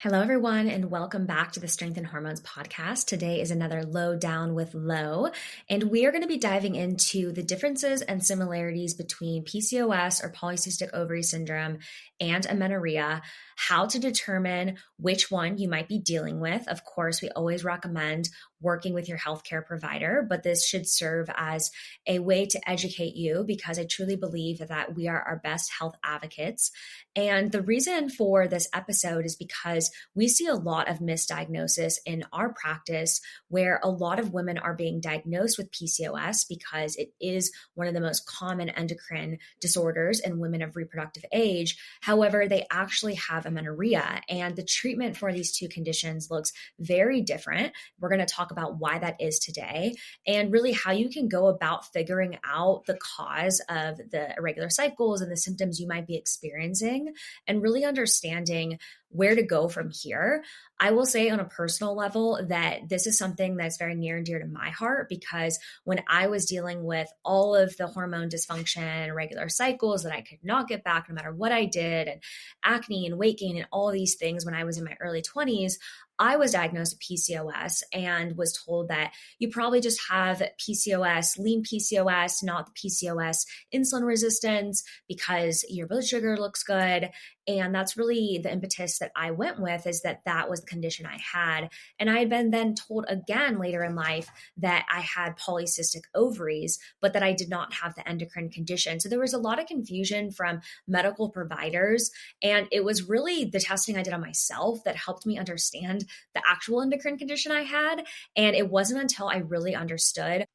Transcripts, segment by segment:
Hello, everyone, and welcome back to the Strength and Hormones podcast. Today is another Lowdown with Lo, and we are going to be diving into the differences and similarities between PCOS or polycystic ovary syndrome and amenorrhea, how to determine which one you might be dealing with. Of course, we always recommend working with your healthcare provider, but this should serve as a way to educate you because I truly believe that we are our best health advocates. And the reason for this episode is because we see a lot of misdiagnosis in our practice where a lot of women are being diagnosed with PCOS because it is one of the most common endocrine disorders in women of reproductive age. However, they actually have amenorrhea, and the treatment for these two conditions looks very different. We're going to talk about why that is today and really how you can go about figuring out the cause of the irregular cycles and the symptoms you might be experiencing and really understanding where to go from here. I will say on a personal level that this is something that's very near and dear to my heart because when I was dealing with all of the hormone dysfunction, irregular cycles that I could not get back no matter what I did, and acne and weight gain and all of these things when I was in my early 20s, I was diagnosed with PCOS and was told that you probably just have PCOS, lean PCOS, not the PCOS insulin resistance because your blood sugar looks good. And that's really the impetus that I went with, is that that was the condition I had. And I had been then told again later in life that I had polycystic ovaries, but that I did not have the endocrine condition. So there was a lot of confusion from medical providers. And it was really the testing I did on myself that helped me understand the actual endocrine condition I had. And it wasn't until I really understood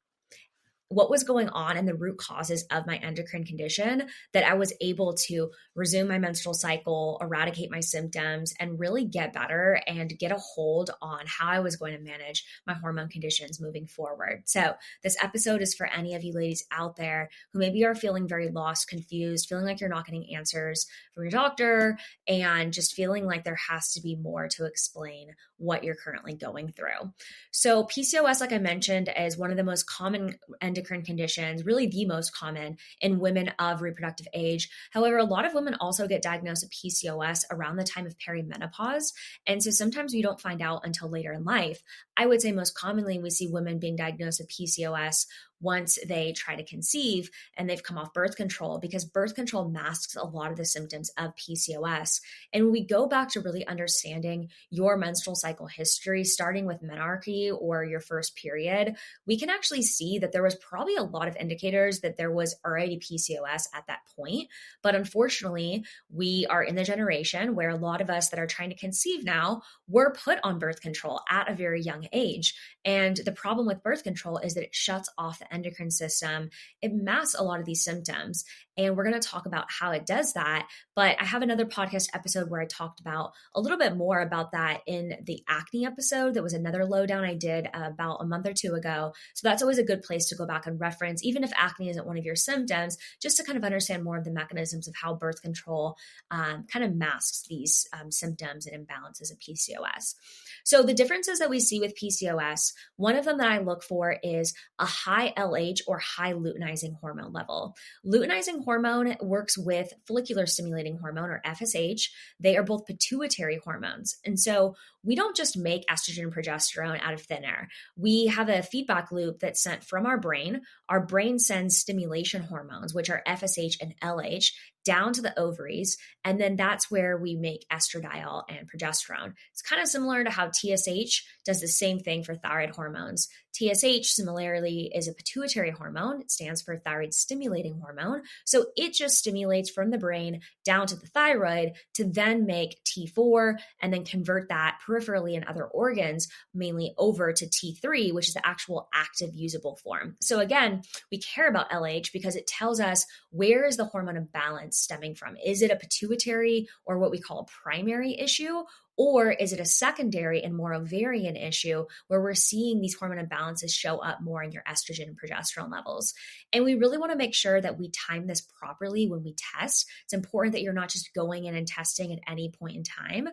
what was going on and the root causes of my endocrine condition that I was able to resume my menstrual cycle, eradicate my symptoms, and really get better and get a hold on how I was going to manage my hormone conditions moving forward. So this episode is for any of you ladies out there who maybe are feeling very lost, confused, feeling like you're not getting answers from your doctor, and just feeling like there has to be more to explain what you're currently going through. So PCOS, like I mentioned, is one of the most common endocrine conditions, really the most common in women of reproductive age. However, a lot of women also get diagnosed with PCOS around the time of perimenopause. And so sometimes we don't find out until later in life. I would say most commonly we see women being diagnosed with PCOS once they try to conceive and they've come off birth control, because birth control masks a lot of the symptoms of PCOS. And when we go back to really understanding your menstrual cycle history, starting with menarche or your first period, we can actually see that there was probably a lot of indicators that there was already PCOS at that point. But unfortunately, we are in the generation where a lot of us that are trying to conceive now were put on birth control at a very young age. And the problem with birth control is that it shuts off the endocrine system. It masks a lot of these symptoms. And we're going to talk about how it does that. But I have another podcast episode where I talked about a little bit more about that in the acne episode. That was another lowdown I did about a month or two ago. So that's always a good place to go back and reference, even if acne isn't one of your symptoms, just to kind of understand more of the mechanisms of how birth control kind of masks these symptoms and imbalances of PCOS. So the differences that we see with PCOS, one of them that I look for is a high LH or high luteinizing hormone level. Luteinizing hormone works with follicular stimulating hormone, or FSH. They are both pituitary hormones. And so we don't just make estrogen and progesterone out of thin air. We have a feedback loop that's sent from our brain. Our brain sends stimulation hormones, which are FSH and LH, down to the ovaries. And then that's where we make estradiol and progesterone. It's kind of similar to how TSH does the same thing for thyroid hormones. TSH similarly is a pituitary hormone. It stands for thyroid stimulating hormone. So it just stimulates from the brain down to the thyroid to then make T4 and then convert that peripherally in other organs, mainly over to T3, which is the actual active usable form. So again, we care about LH because it tells us where is the hormone imbalance stemming from. Is it a pituitary or what we call a primary issue? Or is it a secondary and more ovarian issue where we're seeing these hormone imbalances show up more in your estrogen and progesterone levels? And we really want to make sure that we time this properly when we test. It's important that you're not just going in and testing at any point in time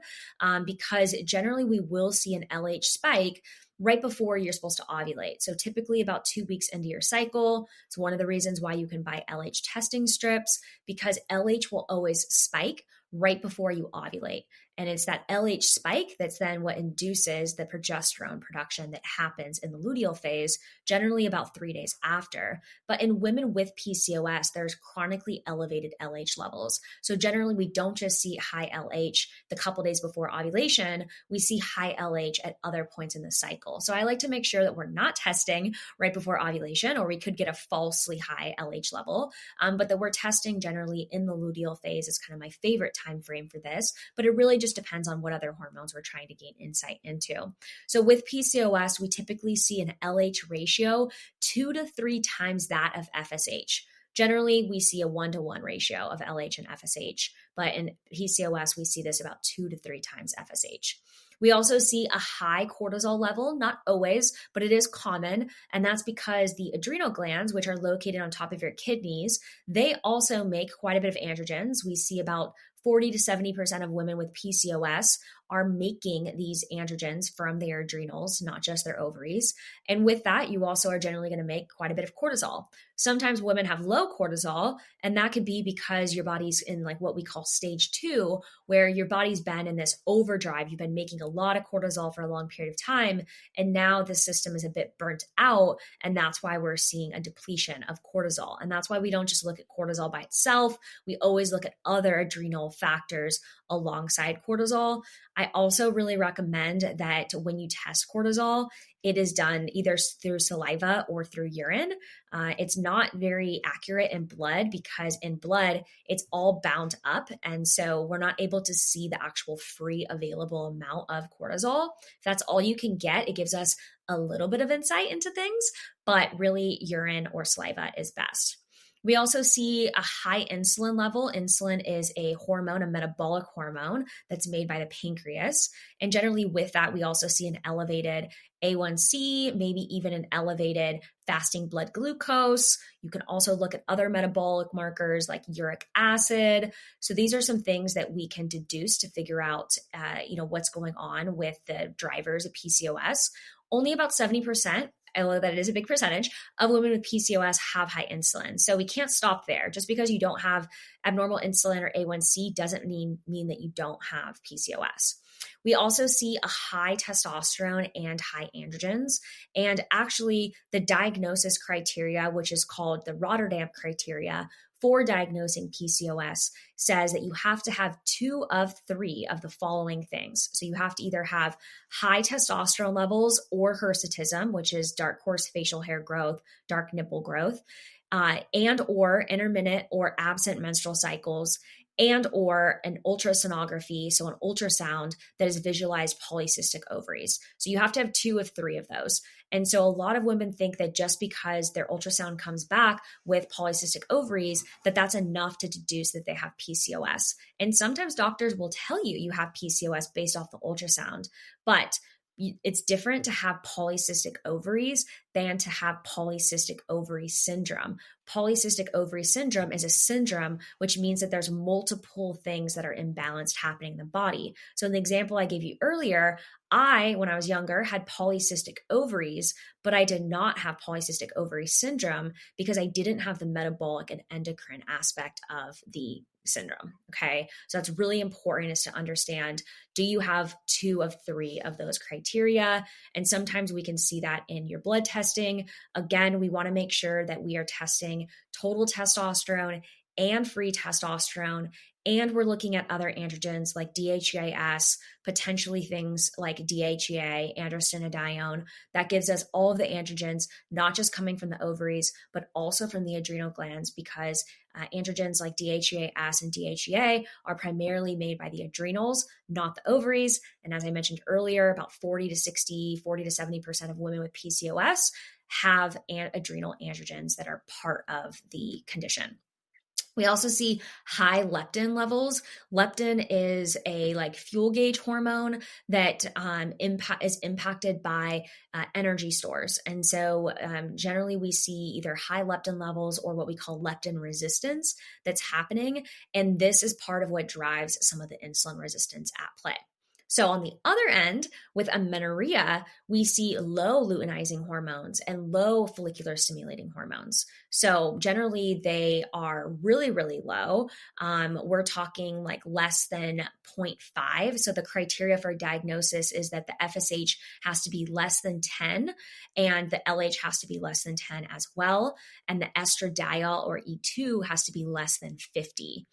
because generally we will see an LH spike right before you're supposed to ovulate. So typically about 2 weeks into your cycle. It's one of the reasons why you can buy LH testing strips, because LH will always spike right before you ovulate. And it's that LH spike that's then what induces the progesterone production that happens in the luteal phase, generally about 3 days after. But in women with PCOS, there's chronically elevated LH levels. So generally, we don't just see high LH the couple days before ovulation, we see high LH at other points in the cycle. So I like to make sure that we're not testing right before ovulation, or we could get a falsely high LH level, but that we're testing generally in the luteal phase is kind of my favorite time frame for this. But it really just depends on what other hormones we're trying to gain insight into. So with PCOS, we typically see an LH ratio 2 to 3 times that of FSH. Generally, we see a 1-to-1 ratio of LH and FSH, but in PCOS, we see this about 2 to 3 times FSH. We also see a high cortisol level, not always, but it is common. And that's because the adrenal glands, which are located on top of your kidneys, they also make quite a bit of androgens. We see about 40 to 70% of women with PCOS are making these androgens from their adrenals, not just their ovaries. And with that, you also are generally going to make quite a bit of cortisol. Sometimes women have low cortisol, and that could be because your body's in like what we call stage 2, where your body's been in this overdrive. You've been making a lot of cortisol for a long period of time, and now the system is a bit burnt out, and that's why we're seeing a depletion of cortisol. And that's why we don't just look at cortisol by itself. We always look at other adrenal factors alongside cortisol. I also really recommend that when you test cortisol, it is done either through saliva or through urine. It's not very accurate in blood because in blood, it's all bound up. And so we're not able to see the actual free available amount of cortisol. If that's all you can get, it gives us a little bit of insight into things, but really urine or saliva is best. We also see a high insulin level. Insulin is a hormone, a metabolic hormone that's made by the pancreas. And generally with that, we also see an elevated A1C, maybe even an elevated fasting blood glucose. You can also look at other metabolic markers like uric acid. So these are some things that we can deduce to figure out, what's going on with the drivers of PCOS. Only about 70%, although that is a big percentage, of women with PCOS have high insulin. So we can't stop there. Just because you don't have abnormal insulin or A1C doesn't mean that you don't have PCOS. We also see a high testosterone and high androgens. And actually, the diagnosis criteria, which is called the Rotterdam criteria for diagnosing PCOS, says that you have to have 2 of 3 of the following things. So you have to either have high testosterone levels or hirsutism, which is dark coarse facial hair growth, dark nipple growth, and or intermittent or absent menstrual cycles, and or an ultrasonography, so an ultrasound that has visualized polycystic ovaries. So you have to have 2 of 3 of those. And so a lot of women think that just because their ultrasound comes back with polycystic ovaries, that that's enough to deduce that they have PCOS. And sometimes doctors will tell you you have PCOS based off the ultrasound, but it's different to have polycystic ovaries than to have polycystic ovary syndrome. Polycystic ovary syndrome is a syndrome, which means that there's multiple things that are imbalanced happening in the body. So in the example I gave you earlier, when I was younger, had polycystic ovaries, but I did not have polycystic ovary syndrome because I didn't have the metabolic and endocrine aspect of the syndrome. Okay. So that's really important, is to understand, do you have 2 of 3 of those criteria? And sometimes we can see that in your blood testing. Again, we want to make sure that we are testing total testosterone and free testosterone. And we're looking at other androgens like DHEAS, potentially things like DHEA, androstenedione. That gives us all of the androgens, not just coming from the ovaries, but also from the adrenal glands, because androgens like DHEAS and DHEA are primarily made by the adrenals, not the ovaries. And as I mentioned earlier, about 40 to 70% of women with PCOS have adrenal androgens that are part of the condition. We also see high leptin levels. Leptin is a fuel gauge hormone that is impacted by energy stores. And so generally we see either high leptin levels or what we call leptin resistance that's happening. And this is part of what drives some of the insulin resistance at play. So on the other end, with amenorrhea, we see low luteinizing hormones and low follicular stimulating hormones. So generally, they are really, really low. We're talking like less than 0.5. So the criteria for diagnosis is that the FSH has to be less than 10 and the LH has to be less than 10 as well. And the estradiol or E2 has to be less than 50.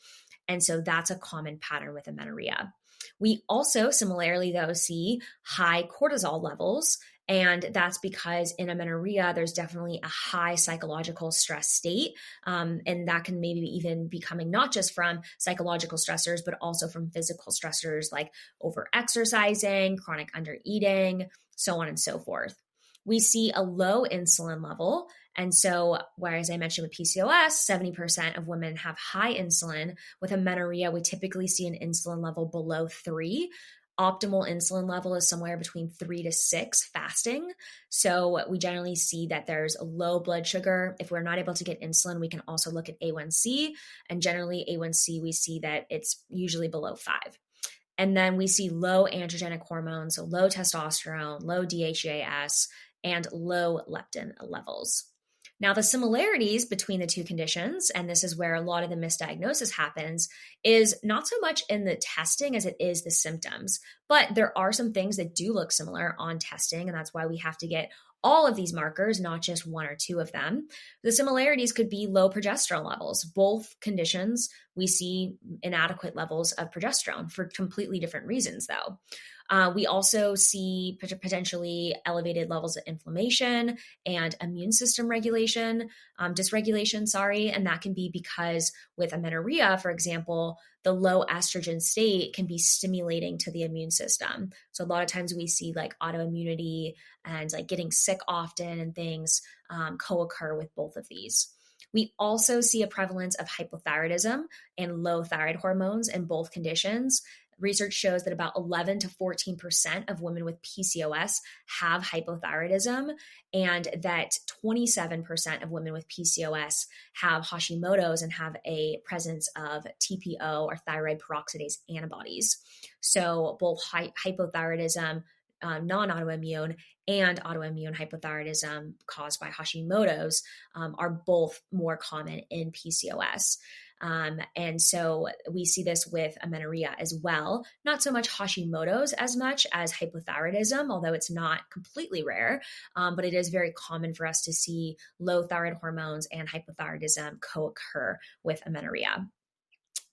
And so that's a common pattern with amenorrhea. We also similarly, though, see high cortisol levels. And that's because in amenorrhea, there's definitely a high psychological stress state. And that can maybe even be coming not just from psychological stressors, but also from physical stressors like over-exercising, chronic under-eating, so on and so forth. We see a low insulin level. And so, whereas I mentioned with PCOS, 70% of women have high insulin. With amenorrhea, we typically see an insulin level below 3. Optimal insulin level is somewhere between 3 to 6 fasting. So we generally see that there's a low blood sugar. If we're not able to get insulin, we can also look at A1C. And generally, A1C, we see that it's usually below 5. And then we see low androgenic hormones, so low testosterone, low DHEAS, and low leptin levels. Now, the similarities between the two conditions, and this is where a lot of the misdiagnosis happens, is not so much in the testing as it is the symptoms. But there are some things that do look similar on testing, and that's why we have to get all of these markers, not just one or two of them. The similarities could be low progesterone levels. Both conditions, we see inadequate levels of progesterone for completely different reasons, though. We also see potentially elevated levels of inflammation and immune system dysregulation, and that can be because with amenorrhea, for example, the low estrogen state can be stimulating to the immune system. So a lot of times we see like autoimmunity and like getting sick often and things co-occur with both of these. We also see a prevalence of hypothyroidism and low thyroid hormones in both conditions. Research shows that about 11 to 14% of women with PCOS have hypothyroidism, and that 27% of women with PCOS have Hashimoto's and have a presence of TPO or thyroid peroxidase antibodies. So both hypothyroidism, non-autoimmune, and autoimmune hypothyroidism caused by Hashimoto's are both more common in PCOS. And so we see this with amenorrhea as well. Not so much Hashimoto's as much as hypothyroidism, although it's not completely rare, but it is very common for us to see low thyroid hormones and hypothyroidism co-occur with amenorrhea.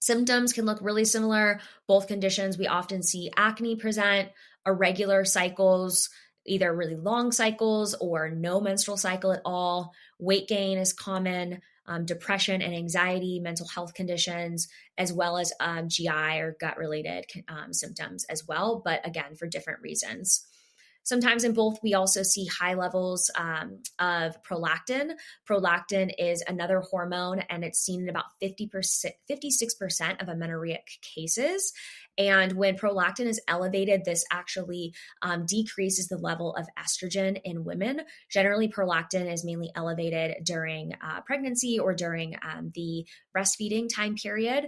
Symptoms can look really similar. Both conditions, we often see acne present, irregular cycles, either really long cycles or no menstrual cycle at all. Weight gain is common. Depression and anxiety, mental health conditions, as well as GI or gut-related symptoms as well, but again, for different reasons. Sometimes in both, we also see high levels of prolactin. Prolactin is another hormone, and it's seen in about 56% of amenorrheic cases. And when prolactin is elevated, this actually decreases the level of estrogen in women. Generally, prolactin is mainly elevated during pregnancy or during the breastfeeding time period,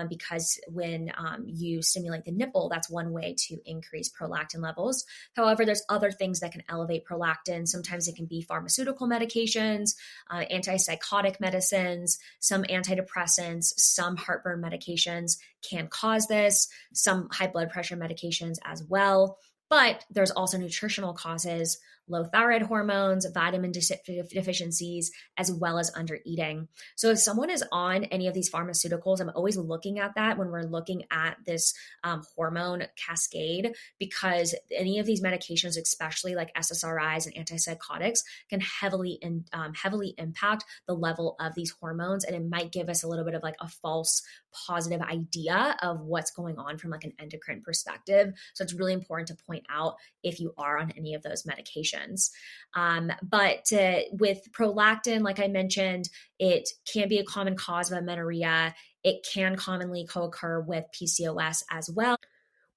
because when you stimulate the nipple, that's one way to increase prolactin levels. However, there's other things that can elevate prolactin. Sometimes it can be pharmaceutical medications, antipsychotic medicines, some antidepressants, some heartburn medications can cause this, some high blood pressure medications as well. But there's also nutritional causes, low thyroid hormones, vitamin deficiencies, as well as under eating. So if someone is on any of these pharmaceuticals, I'm always looking at that when we're looking at this hormone cascade, because any of these medications, especially like SSRIs and antipsychotics, can heavily impact the level of these hormones. And it might give us a little bit of like a false positive idea of what's going on from like an endocrine perspective. So it's really important to point out if you are on any of those medications. But with prolactin, like I mentioned, it can be a common cause of amenorrhea. It can commonly co-occur with PCOS as well.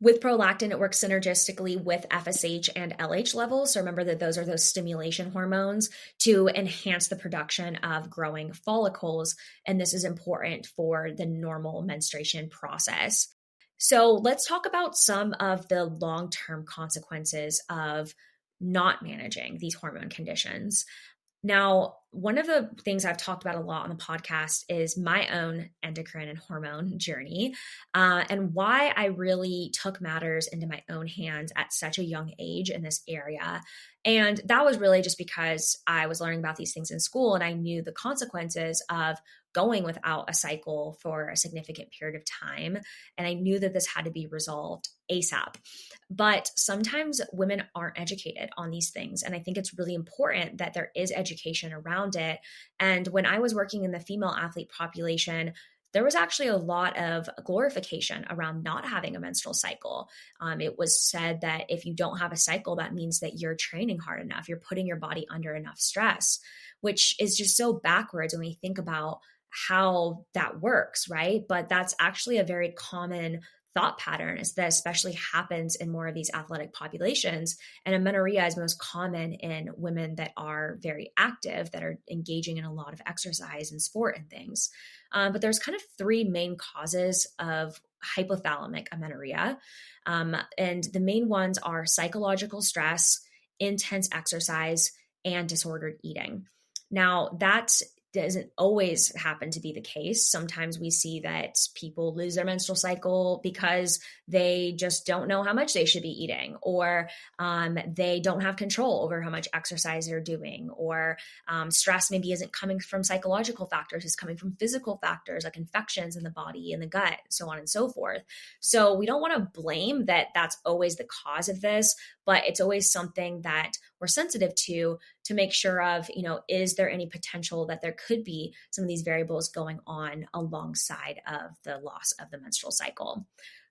With prolactin, it works synergistically with FSH and LH levels. So remember that those are those stimulation hormones to enhance the production of growing follicles. And this is important for the normal menstruation process. So let's talk about some of the long-term consequences of not managing these hormone conditions. Now, one of the things I've talked about a lot on the podcast is my own endocrine and hormone journey, and why I really took matters into my own hands at such a young age in this area. And that was really just because I was learning about these things in school and I knew the consequences of going without a cycle for a significant period of time. And I knew that this had to be resolved ASAP. But sometimes women aren't educated on these things. And I think it's really important that there is education around it. And when I was working in the female athlete population, there was actually a lot of glorification around not having a menstrual cycle. It was said that if you don't have a cycle, that means that you're training hard enough, you're putting your body under enough stress, which is just so backwards when we think about how that works, right? But that's actually a very common thought pattern, is that especially happens in more of these athletic populations. And amenorrhea is most common in women that are very active, that are engaging in a lot of exercise and sport and things. But there's kind of three main causes of hypothalamic amenorrhea. And the main ones are psychological stress, intense exercise, and disordered eating. Now, that doesn't always happen to be the case. Sometimes we see that people lose their menstrual cycle because they just don't know how much they should be eating, or they don't have control over how much exercise they're doing, or stress maybe isn't coming from psychological factors, it's coming from physical factors like infections in the body and the gut, so on and so forth. So we don't want to blame that that's always the cause of this, but it's always something that we're sensitive to make sure of, is there any potential that there could be some of these variables going on alongside of the loss of the menstrual cycle.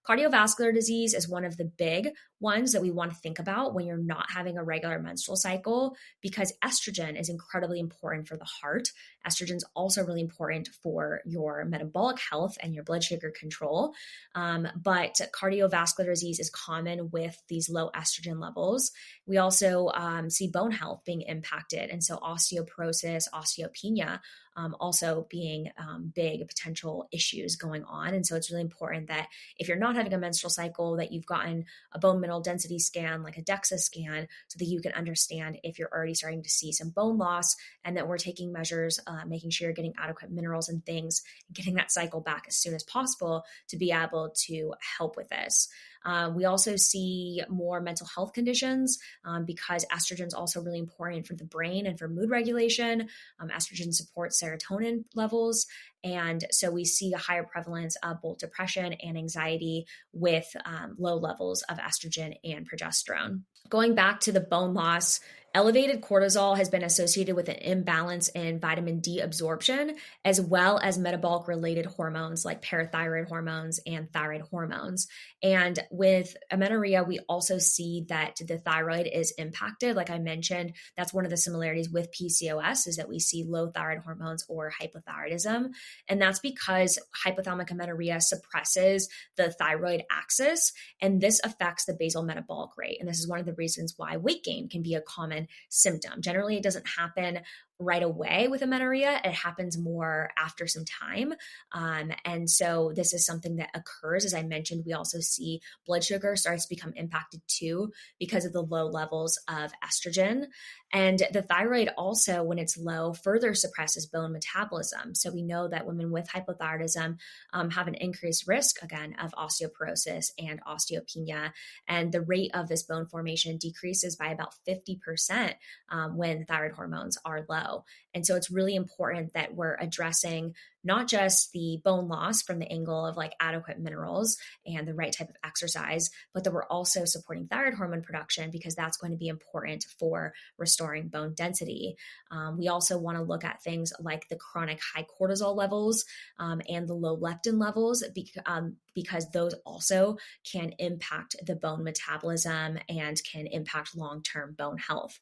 Cardiovascular disease is one of the big ones that we want to think about when you're not having a regular menstrual cycle, because estrogen is incredibly important for the heart. Estrogen is also really important for your metabolic health and your blood sugar control. But cardiovascular disease is common with these low estrogen levels. We also see bone health being impacted. And so osteoporosis, osteopenia, also being big potential issues going on. And so it's really important that if you're not having a menstrual cycle, that you've gotten a bone mineral density scan, like a DEXA scan, so that you can understand if you're already starting to see some bone loss, and that we're taking measures, making sure you're getting adequate minerals and things, getting that cycle back as soon as possible to be able to help with this. We also see more mental health conditions because estrogen is also really important for the brain and for mood regulation. Estrogen supports serotonin levels. And so we see a higher prevalence of both depression and anxiety with low levels of estrogen and progesterone. Going back to the bone loss, elevated cortisol has been associated with an imbalance in vitamin D absorption, as well as metabolic related hormones like parathyroid hormones and thyroid hormones. And with amenorrhea, we also see that the thyroid is impacted. Like I mentioned, that's one of the similarities with PCOS, is that we see low thyroid hormones or hypothyroidism. And that's because hypothalamic amenorrhea suppresses the thyroid axis, and this affects the basal metabolic rate. And this is one of the reasons why weight gain can be a common symptom. Generally, it doesn't happen right away with amenorrhea. It happens more after some time. And so this is something that occurs. As I mentioned, we also see blood sugar starts to become impacted too because of the low levels of estrogen. And the thyroid also, when it's low, further suppresses bone metabolism. So we know that women with hypothyroidism have an increased risk, again, of osteoporosis and osteopenia. And the rate of this bone formation decreases by about 50% when thyroid hormones are low. And so it's really important that we're addressing not just the bone loss from the angle of like adequate minerals and the right type of exercise, but that we're also supporting thyroid hormone production, because that's going to be important for restoring bone density. We also want to look at things like the chronic high cortisol levels and the low leptin levels, because those also can impact the bone metabolism and can impact long-term bone health.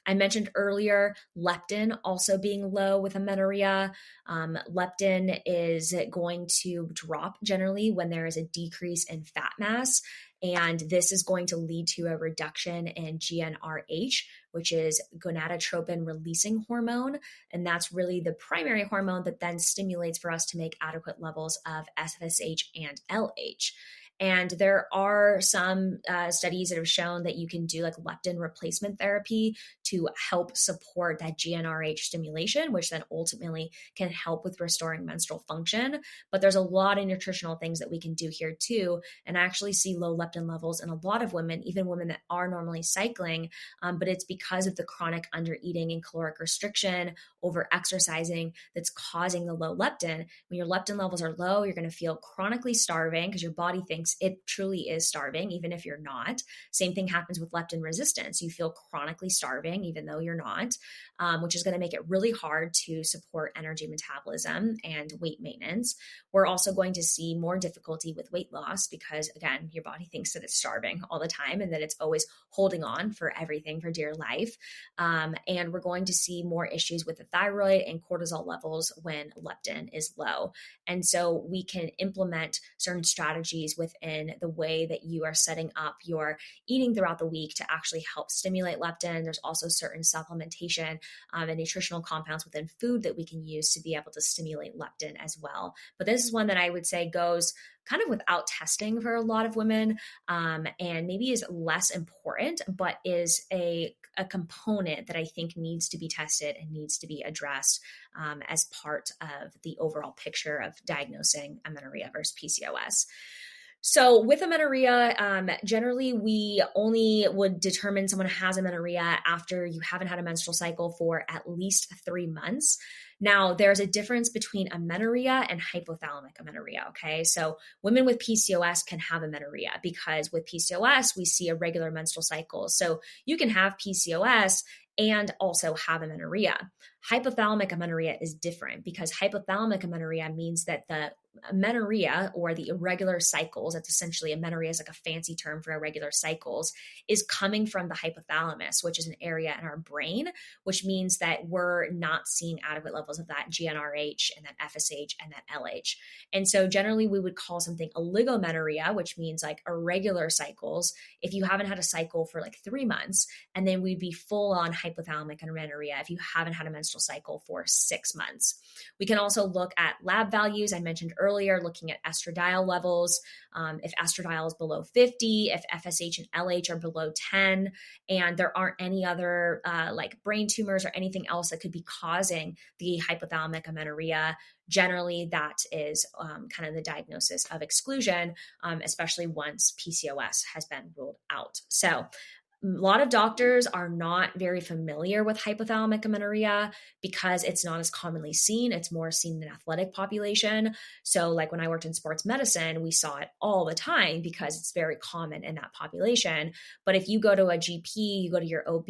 I mentioned earlier leptin also being low with amenorrhea. Leptin is going to drop generally when there is a decrease in fat mass. And this is going to lead to a reduction in GnRH, which is gonadotropin releasing hormone. And that's really the primary hormone that then stimulates for us to make adequate levels of FSH and LH. And there are some studies that have shown that you can do like leptin replacement therapy to help support that GnRH stimulation, which then ultimately can help with restoring menstrual function. But there's a lot of nutritional things that we can do here too. And I actually see low leptin levels in a lot of women, even women that are normally cycling, but it's because of the chronic under eating and caloric restriction, over exercising, that's causing the low leptin. When your leptin levels are low, you're going to feel chronically starving because your body thinks it truly is starving, even if you're not. Same thing happens with leptin resistance. You feel chronically starving, even though you're not, which is going to make it really hard to support energy metabolism and weight maintenance. We're also going to see more difficulty with weight loss because, again, your body thinks that it's starving all the time and that it's always holding on for everything for dear life. And we're going to see more issues with the thyroid and cortisol levels when leptin is low. And so we can implement certain strategies within the way that you are setting up your eating throughout the week to actually help stimulate leptin. There's also certain supplementation and nutritional compounds within food that we can use to be able to stimulate leptin as well. But this is one that I would say goes kind of without testing for a lot of women, and maybe is less important, but is a component that I think needs to be tested and needs to be addressed as part of the overall picture of diagnosing amenorrhea versus PCOS. So with amenorrhea, generally we only would determine someone has amenorrhea after you haven't had a menstrual cycle for at least 3 months. Now, there's a difference between amenorrhea and hypothalamic amenorrhea, okay? So women with PCOS can have amenorrhea because with PCOS, we see irregular menstrual cycles. So you can have PCOS and also have amenorrhea. Hypothalamic amenorrhea is different because hypothalamic amenorrhea means that the amenorrhea, or the irregular cycles, that's essentially amenorrhea is like a fancy term for irregular cycles, is coming from the hypothalamus, which is an area in our brain, which means that we're not seeing adequate levels of that GnRH and that FSH and that LH. And so generally we would call something oligomenorrhea, which means like irregular cycles, if you haven't had a cycle for like 3 months, and then we'd be full on hypothalamic amenorrhea if you haven't had a menstrual cycle for 6 months. We can also look at lab values. I mentioned earlier, looking at estradiol levels. If estradiol is below 50, if FSH and LH are below 10, and there aren't any other like brain tumors or anything else that could be causing the hypothalamic amenorrhea, generally that is kind of the diagnosis of exclusion, especially once PCOS has been ruled out. So a lot of doctors are not very familiar with hypothalamic amenorrhea because it's not as commonly seen. It's more seen in the athletic population. So like when I worked in sports medicine, we saw it all the time because it's very common in that population. But if you go to a GP, you go to your OB,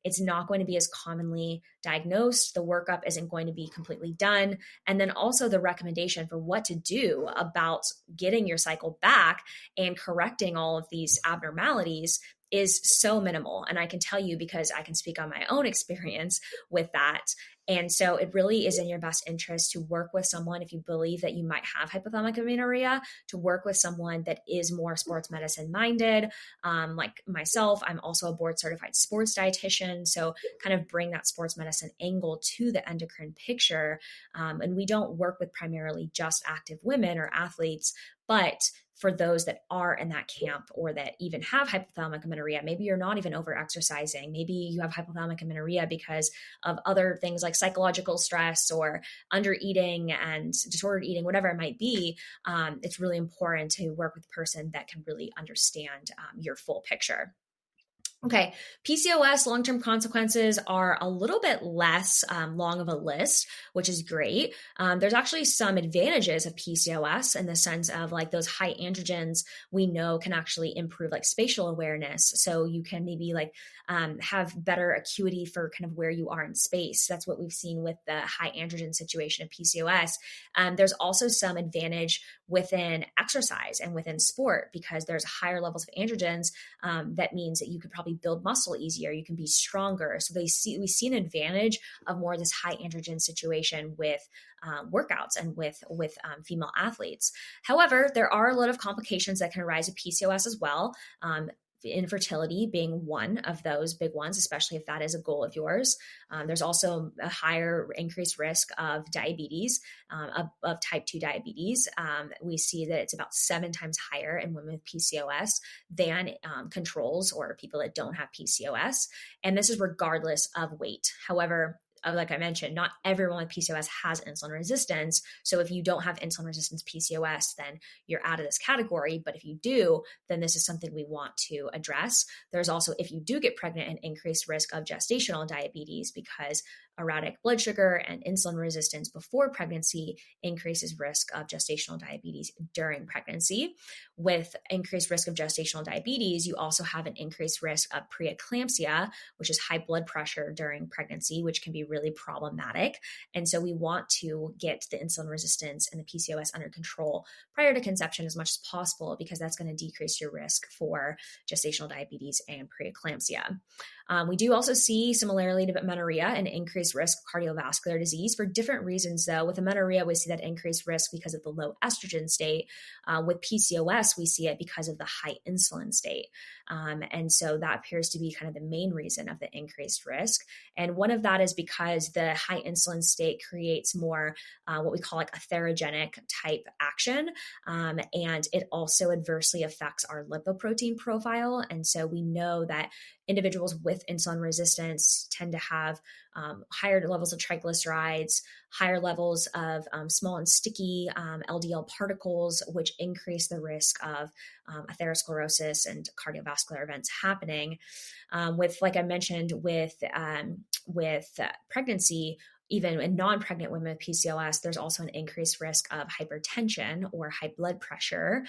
it's not going to be as commonly diagnosed. The workup isn't going to be completely done. And then also the recommendation for what to do about getting your cycle back and correcting all of these abnormalities is so minimal. And I can tell you because I can speak on my own experience with that. And so it really is in your best interest to work with someone, if you believe that you might have hypothalamic amenorrhea, to work with someone that is more sports medicine minded. Like myself, I'm also a board certified sports dietitian. So kind of bring that sports medicine angle to the endocrine picture. And we don't work with primarily just active women or athletes, but for those that are in that camp or that even have hypothalamic amenorrhea, maybe you're not even over exercising. Maybe you have hypothalamic amenorrhea because of other things like psychological stress or under eating and disordered eating, whatever it might be. It's really important to work with a person that can really understand your full picture. Okay, PCOS long-term consequences are a little bit less long of a list, which is great. There's actually some advantages of PCOS in the sense of like those high androgens we know can actually improve like spatial awareness. So you can maybe like have better acuity for kind of where you are in space. That's what we've seen with the high androgen situation of PCOS. There's also some advantage within exercise and within sport because there's higher levels of androgens. That means that you could probably build muscle easier. You can be stronger. So we see an advantage of more of this high androgen situation with workouts and with female athletes. However, there are a lot of complications that can arise with PCOS as well. infertility being one of those big ones, especially if that is a goal of yours. There's also a higher increased risk of diabetes, of type 2 diabetes. We see that it's about 7 times higher in women with PCOS than controls or people that don't have PCOS. And this is regardless of weight. However, like I mentioned, not everyone with PCOS has insulin resistance. So if you don't have insulin resistance PCOS, then you're out of this category. But if you do, then this is something we want to address. There's also, if you do get pregnant, an increased risk of gestational diabetes, because erratic blood sugar and insulin resistance before pregnancy increases risk of gestational diabetes during pregnancy. With increased risk of gestational diabetes, you also have an increased risk of preeclampsia, which is high blood pressure during pregnancy, which can be really problematic. And so we want to get the insulin resistance and the PCOS under control prior to conception as much as possible, because that's going to decrease your risk for gestational diabetes and preeclampsia. We do also see, similarly to amenorrhea, an increased risk of cardiovascular disease for different reasons, though. With amenorrhea, we see that increased risk because of the low estrogen state. With PCOS, we see it because of the high insulin state. And so that appears to be kind of the main reason of the increased risk. And one of that is because the high insulin state creates more what we call like a therogenic type action. And it also adversely affects our lipoprotein profile. And so we know that individuals with insulin resistance tend to have higher levels of triglycerides, higher levels of small and sticky LDL particles, which increase the risk of atherosclerosis and cardiovascular events happening. With, like I mentioned, with pregnancy, even in non-pregnant women with PCOS, there's also an increased risk of hypertension or high blood pressure.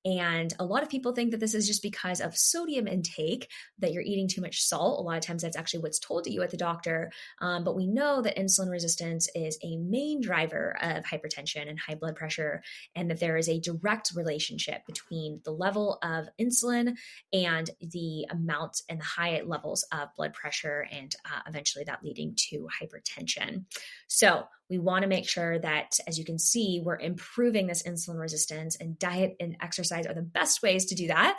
And a lot of people think that this is just because of sodium intake, that you're eating too much salt. A lot of times that's actually what's told to you at the doctor. But we know that insulin resistance is a main driver of hypertension and high blood pressure, and that there is a direct relationship between the level of insulin and the amount and the high levels of blood pressure, and eventually that leading to hypertension. So we want to make sure that, as you can see, we're improving this insulin resistance, and diet and exercise are the best ways to do that.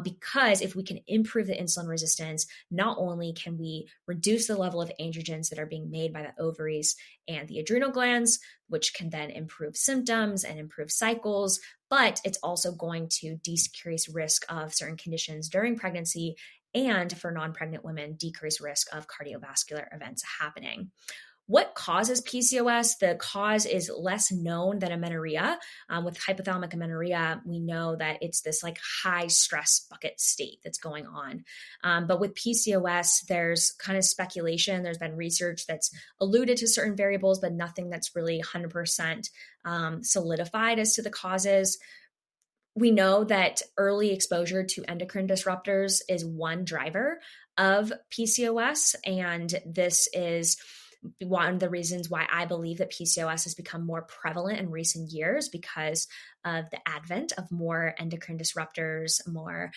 Because if we can improve the insulin resistance, not only can we reduce the level of androgens that are being made by the ovaries and the adrenal glands, which can then improve symptoms and improve cycles, but it's also going to decrease risk of certain conditions during pregnancy, and for non-pregnant women, decrease risk of cardiovascular events happening. What causes PCOS? The cause is less known than amenorrhea. With hypothalamic amenorrhea, we know that it's this like high stress bucket state that's going on. But with PCOS, there's kind of speculation. There's been research that's alluded to certain variables, but nothing that's really 100% solidified as to the causes. We know that early exposure to endocrine disruptors is one driver of PCOS, and this is one of the reasons why I believe that PCOS has become more prevalent in recent years, because of the advent of more endocrine disruptors, more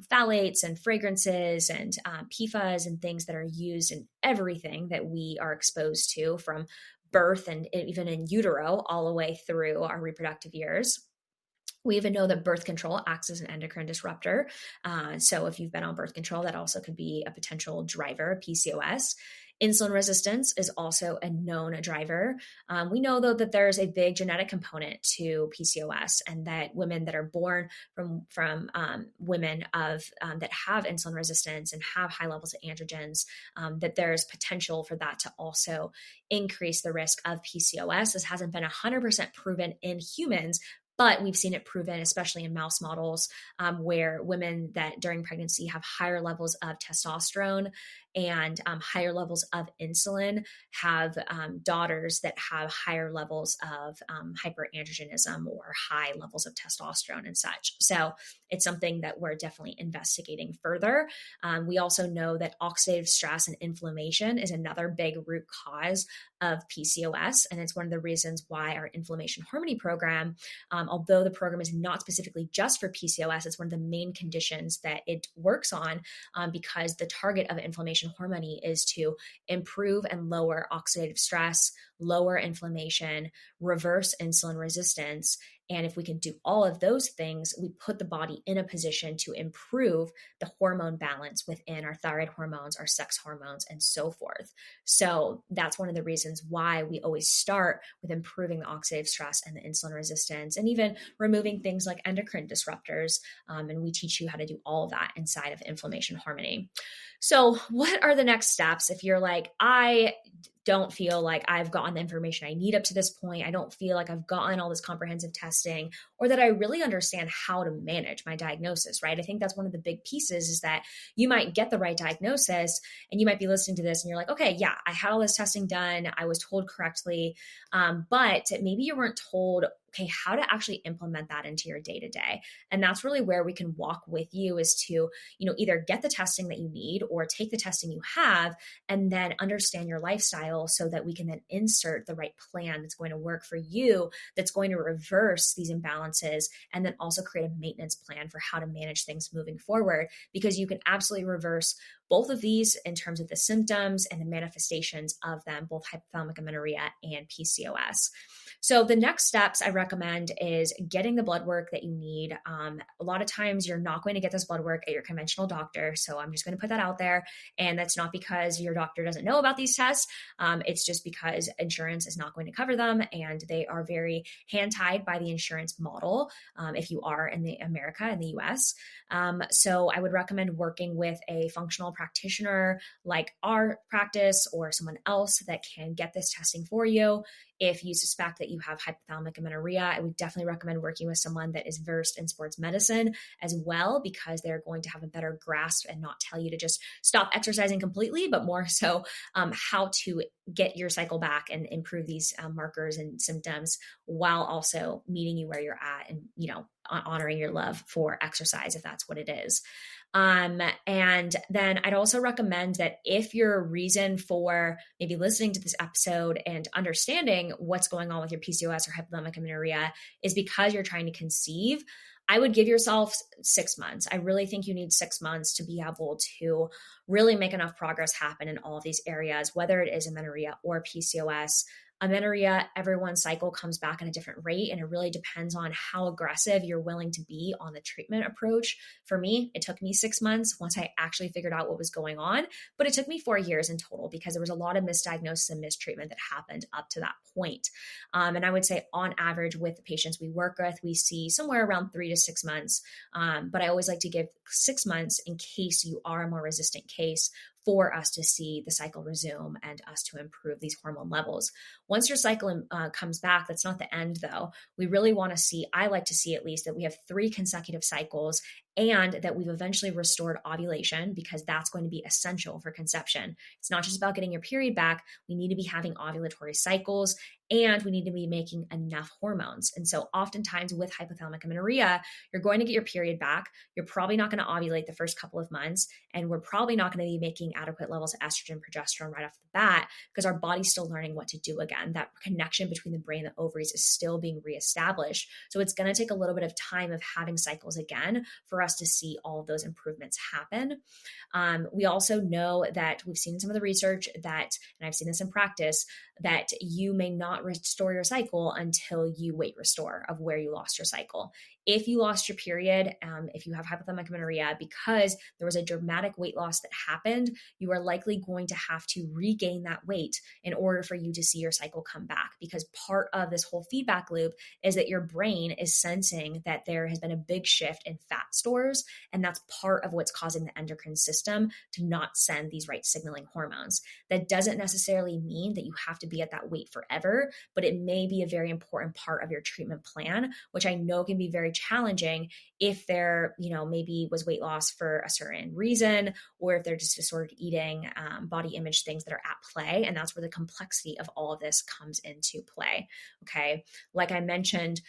phthalates and fragrances and PFAS and things that are used in everything that we are exposed to from birth and even in utero all the way through our reproductive years. We even know that birth control acts as an endocrine disruptor. So if you've been on birth control, that also could be a potential driver of PCOS. Insulin resistance is also a known driver. We know, though, that there's a big genetic component to PCOS, and that women that are born from women that have insulin resistance and have high levels of androgens, that there's potential for that to also increase the risk of PCOS. This hasn't been 100% proven in humans, but we've seen it proven, especially in mouse models, where women that during pregnancy have higher levels of testosterone and higher levels of insulin have daughters that have higher levels of hyperandrogenism or high levels of testosterone and such. So it's something that we're definitely investigating further. We also know that oxidative stress and inflammation is another big root cause of PCOS. And it's one of the reasons why our inflammation harmony program, although the program is not specifically just for PCOS, it's one of the main conditions that it works on, because the target of inflammation harmony is to improve and lower oxidative stress, lower inflammation, reverse insulin resistance, And if we can do all of those things, we put the body in a position to improve the hormone balance within our thyroid hormones, our sex hormones, and so forth. So that's one of the reasons why we always start with improving the oxidative stress and the insulin resistance, and even removing things like endocrine disruptors. And we teach you how to do all of that inside of inflammation harmony. So what are the next steps if you're like, I don't feel like I've gotten the information I need up to this point. I don't feel like I've gotten all this comprehensive testing, or that I really understand how to manage my diagnosis, right? I think that's one of the big pieces, is that you might get the right diagnosis and you might be listening to this and you're like, okay, yeah, I had all this testing done. I was told correctly. But maybe you weren't told, okay, how to actually implement that into your day to day. And that's really where we can walk with you, is to, either get the testing that you need or take the testing you have and then understand your lifestyle, so that we can then insert the right plan that's going to work for you, that's going to reverse these imbalances, and then also create a maintenance plan for how to manage things moving forward, because you can absolutely reverse both of these in terms of the symptoms and the manifestations of them, both hypothalamic amenorrhea and PCOS. So the next steps I recommend is getting the blood work that you need. A lot of times you're not going to get this blood work at your conventional doctor. So I'm just going to put that out there. And that's not because your doctor doesn't know about these tests. It's just because insurance is not going to cover them, and they are very hand-tied by the insurance model if you are in the US. So I would recommend working with a functional practitioner like our practice, or someone else that can get this testing for you. If you suspect that you have hypothalamic amenorrhea, I would definitely recommend working with someone that is versed in sports medicine as well, because they're going to have a better grasp and not tell you to just stop exercising completely, but more so how to get your cycle back and improve these markers and symptoms, while also meeting you where you're at, and honoring your love for exercise, if that's what it is. And then I'd also recommend that if your reason for maybe listening to this episode and understanding what's going on with your PCOS or hypothalamic amenorrhea is because you're trying to conceive, I would give yourself 6 months. I really think you need 6 months to be able to really make enough progress happen in all of these areas, whether it is amenorrhea or PCOS. Amenorrhea, everyone's cycle comes back at a different rate, and it really depends on how aggressive you're willing to be on the treatment approach. For me, it took me 6 months once I actually figured out what was going on, but it took me 4 years in total, because there was a lot of misdiagnosis and mistreatment that happened up to that point. And I would say on average with the patients we work with, we see somewhere around 3 to 6 months. But I always like to give 6 months in case you are a more resistant case, for us to see the cycle resume and us to improve these hormone levels. Once your cycle comes back, that's not the end though. We really want to see, I like to see at least, that we have 3 consecutive cycles, and that we've eventually restored ovulation, because that's going to be essential for conception. It's not just about getting your period back. We need to be having ovulatory cycles, and we need to be making enough hormones. And so oftentimes with hypothalamic amenorrhea, you're going to get your period back. You're probably not going to ovulate the first couple of months, and we're probably not going to be making adequate levels of estrogen, progesterone right off the bat, because our body's still learning what to do again. That connection between the brain and the ovaries is still being reestablished. So it's going to take a little bit of time of having cycles again for us to see all of those improvements happen. We also know that we've seen some of the research that, and I've seen this in practice, that you may not restore your cycle until you weight restore of where you lost your cycle. If you lost your period, if you have hypothalamic amenorrhea, because there was a dramatic weight loss that happened, you are likely going to have to regain that weight in order for you to see your cycle come back. Because part of this whole feedback loop is that your brain is sensing that there has been a big shift in fat stores, and that's part of what's causing the endocrine system to not send these right signaling hormones. That doesn't necessarily mean that you have to be at that weight forever, but it may be a very important part of your treatment plan, which I know can be very challenging if there, maybe was weight loss for a certain reason, or if they're just disordered eating, body image things that are at play. And that's where the complexity of all of this comes into play. Okay. Like I mentioned,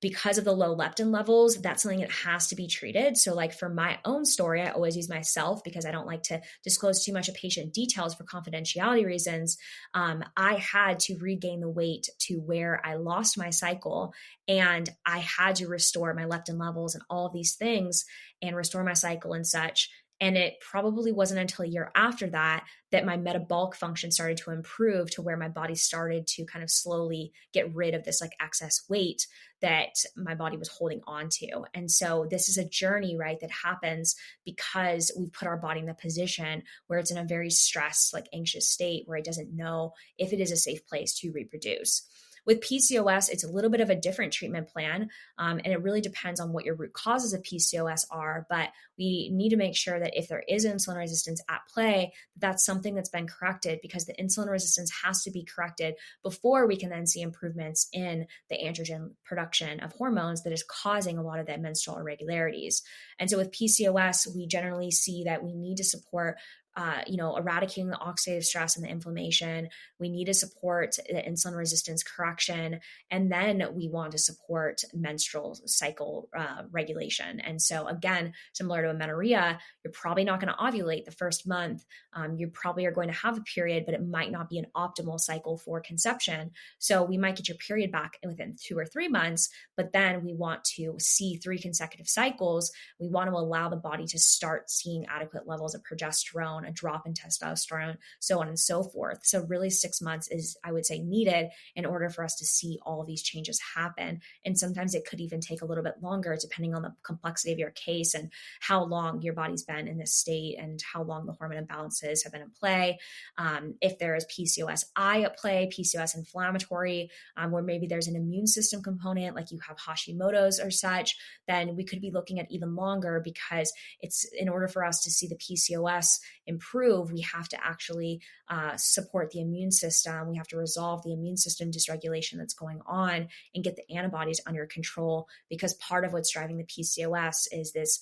because of the low leptin levels, that's something that has to be treated. So like for my own story, I always use myself because I don't like to disclose too much of patient details for confidentiality reasons. I had to regain the weight to where I lost my cycle, and I had to restore my leptin levels and all of these things and restore my cycle and such And it probably wasn't until a year after that that my metabolic function started to improve to where my body started to kind of slowly get rid of this like excess weight that my body was holding on to. And so this is a journey, right, that happens because we've put our body in the position where it's in a very stressed, like anxious state where it doesn't know if it is a safe place to reproduce. With PCOS, it's a little bit of a different treatment plan, and it really depends on what your root causes of PCOS are. But we need to make sure that if there is insulin resistance at play, that's something that's been corrected, because the insulin resistance has to be corrected before we can then see improvements in the androgen production of hormones that is causing a lot of the menstrual irregularities. And so with PCOS, we generally see that we need to support eradicating the oxidative stress and the inflammation. We need to support the insulin resistance correction. And then we want to support menstrual cycle regulation. And so again, similar to amenorrhea, you're probably not going to ovulate the first month. You probably are going to have a period, but it might not be an optimal cycle for conception. So we might get your period back within 2 or 3 months, but then we want to see 3 consecutive cycles. We want to allow the body to start seeing adequate levels of progesterone, a drop in testosterone, so on and so forth. So really 6 months is, I would say, needed in order for us to see all of these changes happen. And sometimes it could even take a little bit longer depending on the complexity of your case and how long your body's been in this state and how long the hormone imbalances have been in play. If there is PCOS-I at play, PCOS inflammatory, where maybe there's an immune system component, like you have Hashimoto's or such, then we could be looking at even longer, because it's in order for us to see the PCOS improve, we have to actually support the immune system. We have to resolve the immune system dysregulation that's going on and get the antibodies under control, because part of what's driving the PCOS is this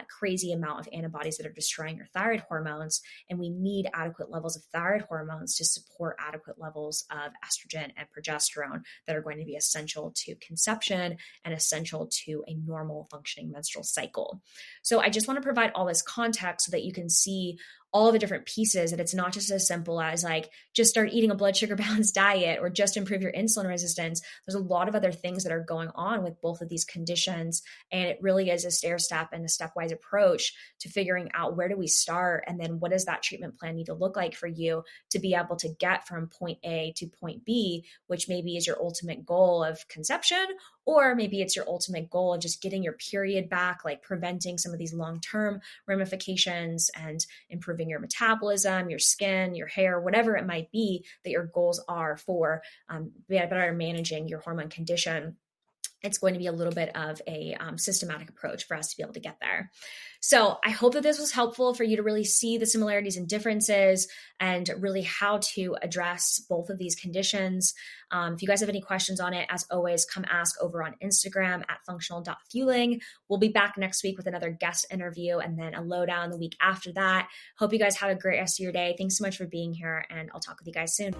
crazy amount of antibodies that are destroying your thyroid hormones. And we need adequate levels of thyroid hormones to support adequate levels of estrogen and progesterone that are going to be essential to conception and essential to a normal functioning menstrual cycle. So I just want to provide all this context so that you can see all the different pieces, and it's not just as simple as like just start eating a blood sugar balanced diet or just improve your insulin resistance. There's a lot of other things that are going on with both of these conditions, and it really is a stair step and a stepwise approach to figuring out where do we start, and then what does that treatment plan need to look like for you to be able to get from point A to point B, which maybe is your ultimate goal of conception, or maybe it's your ultimate goal of just getting your period back, like preventing some of these long-term ramifications and improving your metabolism, your skin, your hair, whatever it might be that your goals are for better managing your hormone condition. It's going to be a little bit of a systematic approach for us to be able to get there. So I hope that this was helpful for you to really see the similarities and differences and really how to address both of these conditions. If you guys have any questions on it, as always, come ask over on Instagram at functional.fueling. We'll be back next week with another guest interview and then a lowdown the week after that. Hope you guys have a great rest of your day. Thanks so much for being here, and I'll talk with you guys soon.